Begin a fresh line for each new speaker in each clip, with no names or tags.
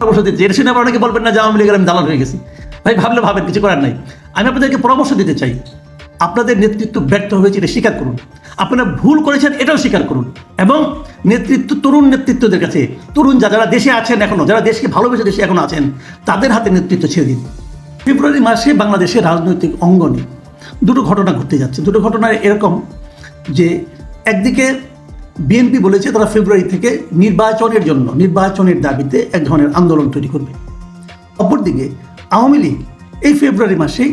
পরামর্শ দিচ্ছি, এটা শুনে অনেকে বলবেন না যে আওয়ামী লীগের আমি দালাল হয়ে গেছি। ভাই ভাবলে ভাবেন, কিছু করার নাই। আমি আপনাদেরকে পরামর্শ দিতে চাই, আপনাদের নেতৃত্ব ব্যর্থ হয়েছে এটা স্বীকার করুন, আপনারা ভুল করেছেন এটাও স্বীকার করুন, এবং নেতৃত্ব, তরুণ নেতৃত্বদের কাছে, তরুণ যারা দেশে আছেন এখনো, যারা দেশকে ভালোবেসে দেশে এখনো আছেন, তাদের হাতে নেতৃত্ব ছেড়ে দিন। ফেব্রুয়ারি মাসে বাংলাদেশের রাজনৈতিক অঙ্গনে দুটো ঘটনা ঘটতে যাচ্ছে। দুটো ঘটনা এরকম যে, একদিকে বিএনপি বলেছে তারা ফেব্রুয়ারি থেকে নির্বাচনের জন্য, নির্বাচনের দাবিতে এক ধরনের আন্দোলন তৈরি করবে। অপরদিকে আওয়ামী লীগ এই ফেব্রুয়ারি মাসেই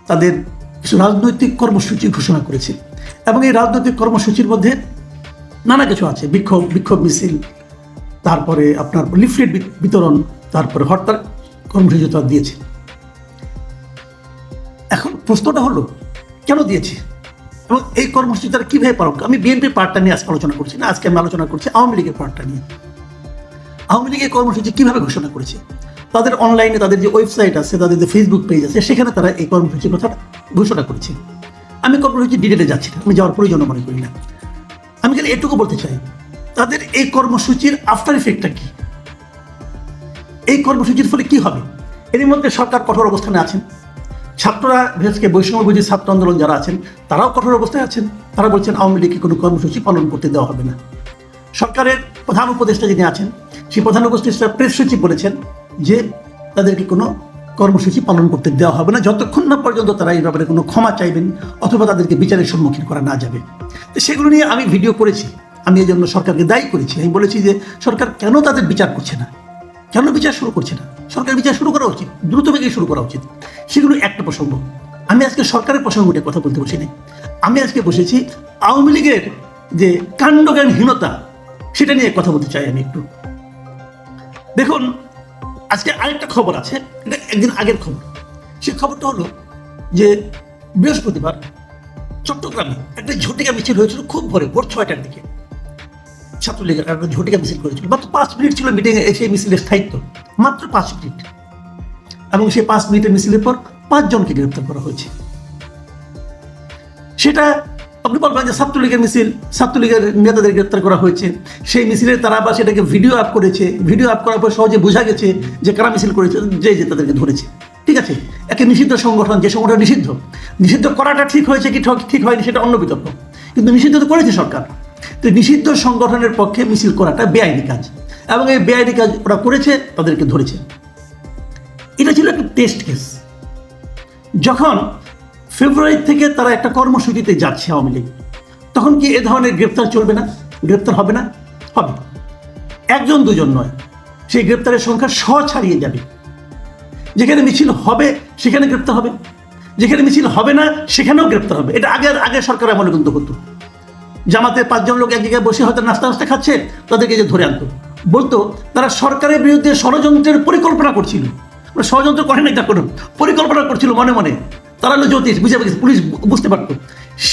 তাদের কিছু রাজনৈতিক কর্মসূচি ঘোষণা করেছে, এবং এই রাজনৈতিক কর্মসূচির মধ্যে নানা কিছু আছে, বিক্ষোভ মিছিল, তারপরে আপনার লিফলেট বিতরণ, তারপরে হরতাল কর্মসূচি তারা দিয়েছে। এখন প্রশ্নটা হলো কেন দিয়েছে এবং এই কর্মসূচি তারা কীভাবে পালন। আমি বিএনপির পার্টটা নিয়ে আজকে আলোচনা করছি না, আজকে আমি আলোচনা করছি আওয়ামী লীগের পার্টটা নিয়ে। আওয়ামী লীগের কর্মসূচি কীভাবে ঘোষণা করেছে, তাদের অনলাইনে, তাদের যে ওয়েবসাইট আছে, তাদের যে ফেসবুক পেজ আছে, সেখানে তারা এই কর্মসূচির কথা ঘোষণা করেছে। আমি কর্মসূচি ডিটেলে যাচ্ছি না, আমি যাওয়ার প্রয়োজন মনে করি না। আমি খালি এটুকু বলতে চাই, তাদের এই কর্মসূচির আফটার ইফেক্টটা কি, এই কর্মসূচির ফলে কি হবে। এর মধ্যে সরকার কঠোর অবস্থানে আছেন, ছাত্ররা, বিশেষ করে বৈষম্যবিরোধী ছাত্র আন্দোলন যারা আছেন তারাও কঠোর অবস্থায় আছেন। তারা বলছেন আওয়ামী লীগকে কোনো কর্মসূচি পালন করতে দেওয়া হবে না। সরকারের প্রধান উপদেষ্টা যিনি আছেন, সেই প্রধান উপদেষ্টা প্রেস সচিব বলেছেন যে তাদেরকে কোনো কর্মসূচি পালন করতে দেওয়া হবে না যতক্ষণ না পর্যন্ত তারা এই ব্যাপারে কোনো ক্ষমা চাইবেন অথবা তাদেরকে বিচারের সম্মুখীন করা না যাবে। তো সেগুলো নিয়ে আমি ভিডিও করেছি, আমি এই জন্য সরকারকে দায়ী করেছি। আমি বলেছি যে সরকার কেন তাদের বিচার করছে না, কেন বিচার শুরু করছে না। সরকার বিচার শুরু করা উচিত, দ্রুতবেগে শুরু করা উচিত। সেগুলো একটা প্রসঙ্গ। আমি আজকে সরকারের প্রসঙ্গটা কথা বলতে বসি নাই, আমি আজকে বসেছি আওয়ামী লীগের যে কাণ্ডজ্ঞানহীনতা সেটা নিয়ে কথা বলতে চাই আমি একটু। দেখুন, আজকে আরেকটা খবর আছে, এটা একদিন আগের খবর। সেই খবরটা হলো যে বৃহস্পতিবার চট্টগ্রামে একটা ঝটিকা মিছিল হয়েছিল খুব ভোর 6টার দিকে। ছাত্রলীগের একটা ঝটিকা মিছিল করেছিল, মাত্র 5 মিনিট ছিল মিটিংয়ে, সেই মিছিলের স্থায়িত্ব মাত্র 5 মিনিট, এবং সেই 5 মিনিটের মিছিলের পর 5 জনকে গ্রেপ্তার করা হয়েছে। সেটা আপনি বলবেন যে ছাত্রলীগের মিছিল, ছাত্রলীগের নেতাদের গ্রেপ্তার করা হয়েছে, সেই মিছিলের তারা বা সেটাকে ভিডিও আপ করেছে, ভিডিও আপ করার পর সহজে বোঝা গেছে যে কারা মিছিল করেছে, যে তাদেরকে ধরেছে। ঠিক আছে, একটা নিষিদ্ধ সংগঠন, যে সংগঠন নিষিদ্ধ করাটা ঠিক হয়েছে কি ঠিক হয়নি সেটা অন্য বিতর্ক, কিন্তু নিষিদ্ধ তো করেছে সরকার। তো নিষিদ্ধ সংগঠনের পক্ষে মিছিল করাটা বেআইনি কাজ, এবং এই বেআইনি কাজ ওরা করেছে, তাদেরকে ধরেছে। এটা ছিল একটা টেস্ট কেস। যখন ফেব্রুয়ারি থেকে তারা একটা কর্মসূচিতে যাচ্ছে আওয়ামী লীগ, তখন কি এ ধরনের গ্রেপ্তার চলবে না, গ্রেপ্তার হবে না? হবে। 1 2 নয়, সেই গ্রেপ্তারের সংখ্যা ছাড়িয়ে যাবে। যেখানে মিছিল হবে সেখানে গ্রেপ্তার হবে, যেখানে মিছিল হবে না সেখানেও গ্রেপ্তার হবে। এটা আগে সরকার এমন কিন্তু হতো, জামাতে 5 জন লোক এক জায়গায় বসে হয়তো নাস্তা খাচ্ছে, তাদেরকে যে ধরে আনতো, বলতো তারা সরকারের বিরুদ্ধে ষড়যন্ত্রের পরিকল্পনা করছিল। ষড়যন্ত্র করে নাই, তা করুন, পরিকল্পনা করছিল মনে মনে। তারা হলো জ্যোতিষ, বুঝে গেছে, পুলিশ বুঝতে পারত।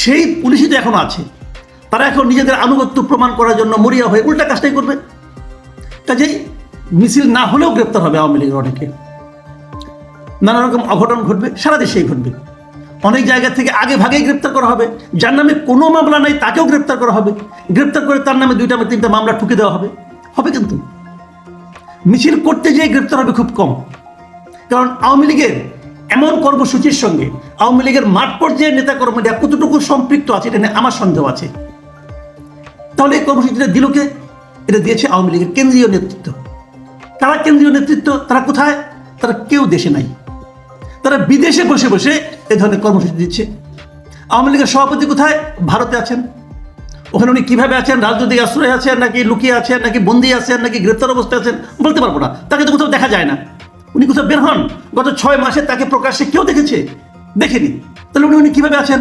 সেই পুলিশই তো এখনো আছে, তারা এখন নিজেদের আনুগত্য প্রমাণ করার জন্য মরিয়া হয়ে উল্টা কাজটাই করবে। কাজেই মিছিল না হলেও গ্রেপ্তার হবে আওয়ামী লীগের অনেকে, নানা রকম অঘটন ঘটবে, সারা দেশেই ঘটবে। অনেক জায়গা থেকে আগে ভাগেই গ্রেপ্তার করা হবে, যার নামে কোনো মামলা নাই তাকেও গ্রেপ্তার করা হবে, গ্রেপ্তার করে তার নামে 2টা 3টা মামলা ঠুকে দেওয়া হবে। কিন্তু মিছিল করতে যেয়ে গ্রেপ্তার হবে খুব কম, কারণ আওয়ামী লীগের এমন কর্মসূচির সঙ্গে আওয়ামী লীগের মাঠ পর্যায়ের নেতা কর্মীরা কতটুকু সম্পৃক্ত আছে এটা নিয়ে আমার সন্দেহ আছে। তাহলে এই কর্মসূচিটা দিল কে? এটা দিয়েছে আওয়ামী লীগের কেন্দ্রীয় নেতৃত্ব। তারা কেন্দ্রীয় নেতৃত্ব, তারা কোথায়? তারা কেউ দেশে নাই, তারা বিদেশে বসে বসে এ ধরনের কর্মসূচি দিচ্ছে। আওয়ামী লীগের সভাপতি কোথায়? ভারতে আছেন। ওখানে উনি কিভাবে আছেন, রাজনৈতিক আশ্রয় আছেন নাকি লুকিয়ে আছেন নাকি বন্দি আছেন নাকি গ্রেপ্তার অবস্থায় আছেন বলতে পারবো না, তাকে তো কোথাও দেখা যায় না। উনি কোথাও বের হন? গত 6 মাসে তাকে প্রকাশ্যে কেউ দেখেছে? দেখেনি। তাহলে উনি কিভাবে আছেন?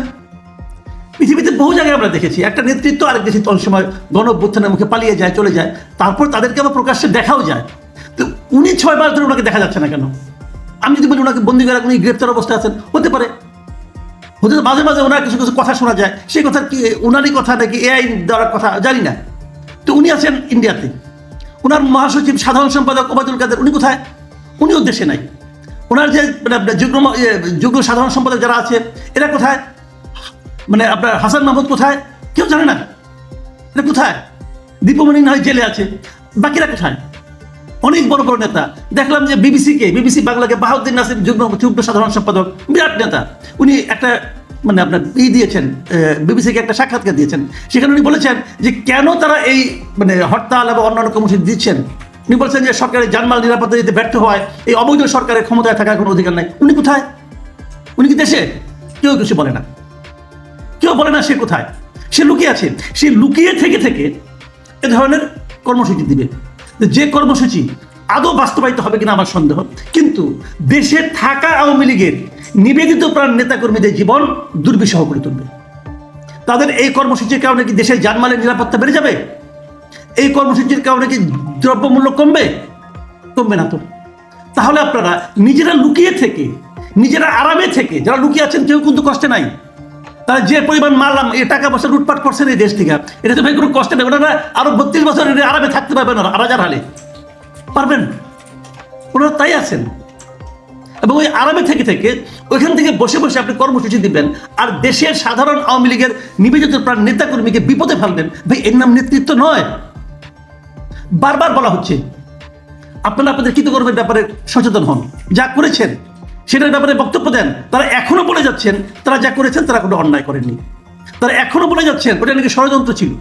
পৃথিবীতে বহু জায়গায় আমরা দেখেছি একটা নেতৃত্ব আরেক দেশে অনেক সময় গণ অভ্যুত্থানের মুখে পালিয়ে যায়, চলে যায়, তারপর তাদেরকে আবার প্রকাশ্যে দেখাও যায়। তো উনি 6 মাস ধরে ওনাকে দেখা যাচ্ছে না কেন? আমি যদি বলি ওনাকে বন্দি করে উনি গ্রেপ্তার অবস্থায় আছেন, হতে পারে মাঝে মাঝে ওনার কিছু কিছু কথা শোনা যায়, সেই কথা কি ওনারই কথা নাকি এআই দেওয়ার কথা জানি না। তো উনি আছেন ইন্ডিয়াতে, ওনার মহাসচিব সাধারণ সম্পাদক ওবায়দুল কাদের উনি কোথায়? উনিও দেশে নাই। ওনার যে যুগ্ম সাধারণ সম্পাদক যারা আছে এরা কোথায়? আপনার হাসান মাহমুদ কোথায়? কেউ জানে না। এটা কোথায়? দীপমণি না হয় জেলে আছে, বাকিরা কোথায়? অনেক বড় বড় নেতা দেখলাম যে বিবিসি বাংলাকে বাহাউদ্দিন নাসির যুগ্ম সাধারণ সম্পাদক, বিরাট নেতা, উনি একটা মানে আপনার দিয়েছেন, বিবিসিকে একটা সাক্ষাৎকার দিয়েছেন। সেখানে উনি বলেছেন যে কেন তারা এই মানে হরতাল এবং অন্যান্য কর্মসূচি দিচ্ছেন। উনি বলছেন যে সরকারের জানমাল নিরাপত্তা দিতে ব্যর্থ হয়, এই অবৈধ সরকারের ক্ষমতায় থাকার কোনো অধিকার নাই। উনি কোথায়? উনি কি দেশে? কেউ কিছু বলে না, কেউ বলে না সে কোথায়। সে লুকিয়ে আছে। সে লুকিয়ে থেকে এ ধরনের কর্মসূচি দিবে, যে কর্মসূচি আদৌ বাস্তবায়িত হবে কিনা আমার সন্দেহ। কিন্তু দেশে থাকা আওয়ামী লীগের নিবেদিত প্রাণ নেতাকর্মীদের জীবন দুর্বিষহ করে তুলবে। তাদের এই কর্মসূচির কারণে কি দেশের জানমালের নিরাপত্তা বেড়ে যাবে? এই কর্মসূচির কারণে কি দ্রব্যমূল্য কমবে? কমবে না তো। তাহলে আপনারা নিজেরা লুকিয়ে থেকে, নিজেরা আরামে থেকে, যারা লুকিয়ে আছেন কেউ কিন্তু কষ্টে নাই, তারা যে পরিমাণ মারলাম এই টাকা পয়সা লুটপাট করছেন এই দেশ থেকে, এটা তো ভাই কোনো কষ্ট নেই। ওনারা আরো 32 বছর আরামে থাকতে পারবেন না, রাজার হালে পারবেন? ওনারা তাই আছেন। এবং ওই আরামে থেকে ওইখান থেকে বসে আপনি কর্মসূচি দিবেন আর দেশের সাধারণ আওয়ামী লীগের নিবেদিত প্রাণ নেতাকর্মীকে বিপদে ফেলবেন। ভাই এর নাম নেতৃত্ব নয়। বারবার বলা হচ্ছে আপনারা আপনাদের কৃতকর্মের ব্যাপারে সচেতন হন, যা করেছেন সেটার ব্যাপারে বক্তব্য দেন। তারা এখনো বলে যাচ্ছেন তারা যা করেছেন তারা কোনো অন্যায় করেননি। তারা এখনো বলে যাচ্ছেন ওটা নাকি ষড়যন্ত্র ছিল।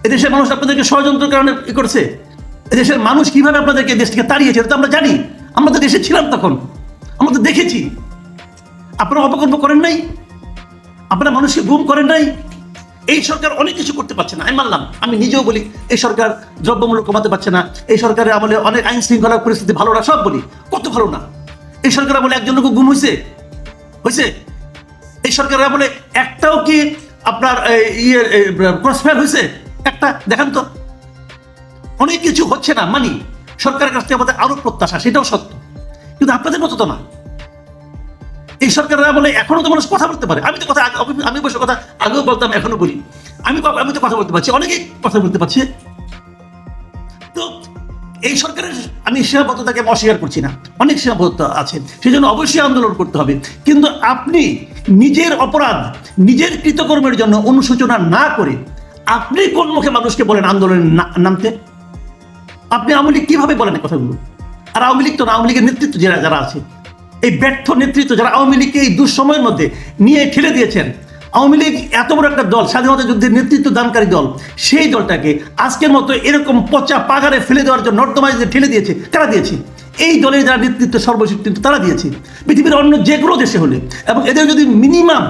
এদেশের মানুষ আপনাদেরকে ষড়যন্ত্রের কারণে করেছে। এদেশের মানুষ কিভাবে আপনাদেরকে দেশ থেকে তাড়িয়েছে এটা তো আমরা জানি। আমরা তো দেশে ছিলাম তখন, আমরা তো দেখেছি। আপনারা অপকর্ম করেন নাই, আপনারা মানুষকে গুম করেন নাই। এই সরকার অনেক কিছু করতে পারছে না, আমি মানলাম। আমি নিজেও বলি এই সরকার দ্রব্যমূল্য কমাতে পারছে না, এই সরকারের আমলে অনেক আইন শৃঙ্খলা পরিস্থিতি ভালো না, সব বলি, কত ভালো না। এই সরকার আমলে একজন লোক গুম হয়েছে? এই সরকারের আমলে একটাও কি আপনার ক্রসফায়ার হয়েছে? একটা দেখান তো। অনেক কিছু হচ্ছে না মানি, সরকারের কাছ থেকে আমাদের আরো প্রত্যাশা, সেটাও সত্য। কিন্তু আপনাদের মতো তো না। এই সরকারের আমলে এখনো তো মানুষ কথা বলতে পারে। আমি বসে কথা আগেও বলতাম, এখনো বলি। আমি তো কথা বলতে পারছি, অনেকেই কথা বলতে পারছে। তো এই সরকারের আমি সীমাবদ্ধতাকে অস্বীকার করছি না, অনেক সীমাবদ্ধতা আছে, সেই জন্য অবশ্যই আন্দোলন করতে হবে। কিন্তু আপনি নিজের অপরাধ, নিজের কৃতকর্মের জন্য অনুশোচনা না করে আপনি কোন মুখে মানুষকে বলেন আন্দোলনে নামতে? আপনি আওয়ামী লীগ কিভাবে বলেন কথাগুলো? আর আওয়ামী লীগ তো না, আওয়ামী লীগের নেতৃত্ব যারা আছে, এই ব্যর্থ নেতৃত্ব যারা আওয়ামী লীগকে এই দুঃসময়ের মধ্যে নিয়ে ঠেলে দিয়েছেন। আওয়ামী লীগ এত বড় একটা দল, স্বাধীনতা যুদ্ধের নেতৃত্ব দানকারী দল, সেই দলটাকে আজকের মতো এরকম পচা পাগারে ফেলে দেওয়ার জন্য নর্দমায় যে ঠেলে দিয়েছে, কারা দিয়েছে? এই দলের যারা নেতৃত্ব সর্বশেষ কিন্তু তারা দিয়েছে। পৃথিবীর অন্য যে কোনো দেশে হলে, এবং এদের যদি মিনিমাম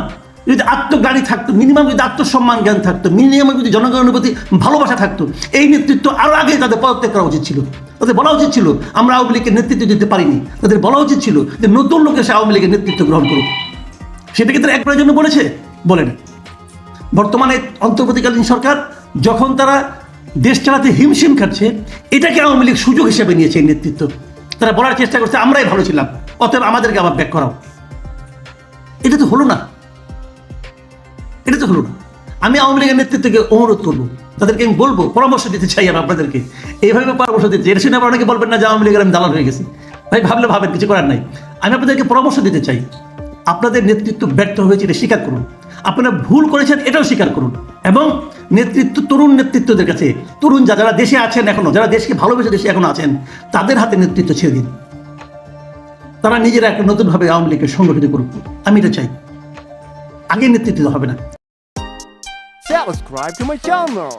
যদি আত্মজ্ঞানী থাকতো, মিনিমাম যদি আত্মসম্মান জ্ঞান থাকতো, মিনিমাম যদি জনগণের প্রতি ভালোবাসা থাকতো, এই নেতৃত্ব আরো আগে তাদের পদত্যাগ করা উচিত ছিল। তাদের বলা উচিত ছিল আমরা আওয়ামী লীগের নেতৃত্ব দিতে পারিনি। তাদের বলা উচিত ছিল যে নতুন লোক এসে আওয়ামী লীগের নেতৃত্ব গ্রহণ করুক। সেটাকে তারা একবারের জন্য বলেছে? বলেন। বর্তমানে অন্তর্বর্তীকালীন সরকার যখন তারা দেশ চালাতে হিমশিম খাচ্ছে, এটাকে আওয়ামী লীগ সুযোগ হিসেবে নিয়েছে এই নেতৃত্ব। তারা বলার চেষ্টা করছে আমরাই ভালো ছিলাম, অতএব আমাদেরকে আবার ব্যাক করাও। এটা তো হলো না, এটা তো হলো না। আমি আওয়ামী লীগের নেতৃত্বকে অনুরোধ করবো, তাদেরকে আমি বলবো, পরামর্শ দিতে চাই আমি আপনাদেরকে, এইভাবে পরামর্শ দিতে। এটা শুনে অনেকে বলবেন না যে আওয়ামী লীগের আমি দালাল হয়ে গেছি। ভাই ভাবলে ভাবেন, কিছু করার নাই। আমি আপনাদেরকে পরামর্শ দিতে চাই, আপনাদের নেতৃত্ব ব্যর্থ হয়েছে এটা স্বীকার করুন, আপনারা ভুল করেছেন এটাও স্বীকার করুন, এবং নেতৃত্ব, তরুণ নেতৃত্বদের কাছে, তরুণ যারা দেশে আছেন এখনো, যারা দেশকে ভালোবেসে দেশে এখনো আছেন, তাদের হাতে নেতৃত্ব ছেড়ে দিন। তারা নিজেরা একটা নতুনভাবে আওয়ামী লীগকে সংগঠিত করুক, আমি এটা চাই। আগে নেতৃত্ব হবে না।
Subscribe to my channel.